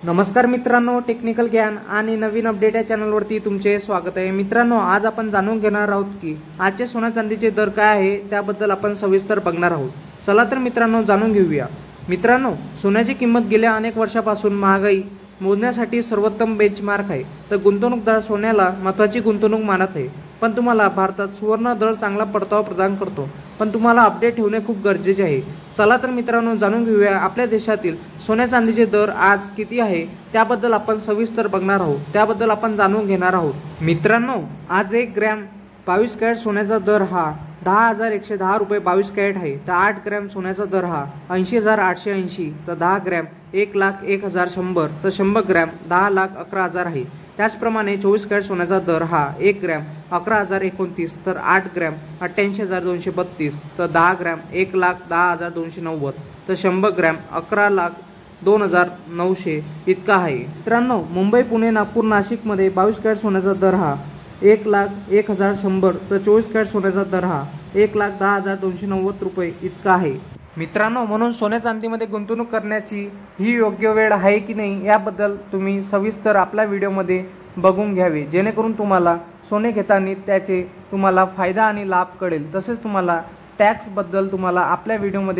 नमस्कार मित्रांनो, टेक्निकल ज्ञान आणि नवीन अपडेट या चॅनलवरती तुमचे स्वागत आहे। मित्रांनो, आज आपण जाणून घेणार आहोत की आजचे सोना चांदीचे दर काय आहे त्याबद्दल आपण सविस्तर बघणार आहोत। चला तर मित्रांनो जाणून घेऊया। मित्रांनो, सोन्याची किंमत गेल्या अनेक वर्षापासून महागाई मोजण्यासाठी सर्वोत्तम बेंचमार्क आहे। तर गुंतवणूकदार सोन्याला महत्त्वाची गुंतवणूक मानत आहे। पण तुम्हाला भारतात सुवर्ण दर चांगला परतावा प्रदान करतो, पण तुम्हाला अपडेट ठेवणे खूप गरजेचे आहे। चला तर मित्रांनो जाणून घेऊया आपल्या देशातील सोन्या चांदीचे दर आज किती आहे त्याबद्दल आपण सविस्तर बघणार आहोत, त्याबद्दल आपण जाणून घेणार आहोत। मित्रांनो, आज 1 ग्रॅम 22 कॅरेट सोन्याचा दर हा 10,110 रुपये 22 कॅरेट आहे। तर 8 ग्रॅम सोन्याचा दर हा 80,880, तर 10 ग्रॅम 1,01,100, तर 100 ग्रॅम 10,11,000 आहे। त्याचप्रमाणे 24 कॅरेट सोन्याचा दर हा 1 ग्रॅम 11,029, तर 8 ग्रॅम 88,232, तर 10 ग्रॅम 1,10,290, तर 100 ग्रॅम 11,02,900 इतका आहे। मित्रांनो, मुंबई, पुणे, नागपूर, नाशिकमध्ये 22 कॅरेट सोन्याचा दर हा 1,01,100, तर 24 कॅरेट सोन्याचा दर हा 1,10,290 रुपये इतका आहे। मित्रांनो, म्हणून सोन्या चांदीमध्ये गुंतवणूक करण्याची ही योग्य वेळ आहे की नाही याबद्दल तुम्ही सविस्तर आपल्या व्हिडिओमध्ये बघून घ्यावे, जेणेकरून तुम्हाला सोने घेताना त्याचे तुम्हाला फायदा आणि लाभ कळेल। तसेच तुम्हाला टॅक्सबद्दल तुम्हाला आपल्या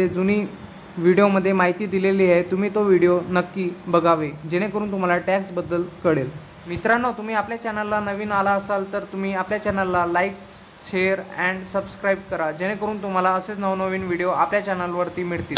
जुनी व्हिडिओमध्ये माहिती दिलेली आहे, तुम्ही तो व्हिडिओ नक्की बघावे, जेणेकरून तुम्हाला टॅक्सबद्दल कळेल। मित्रांनो, तुम्ही आपल्या चॅनलला नवीन आला असाल तर तुम्ही आपल्या चॅनलला लाईक, शेअर अँड सबस्क्राईब करा, जेणेकरून तुम्हाला असेच नवनवीन व्हिडिओ आपल्या चॅनलवरती मिळतील।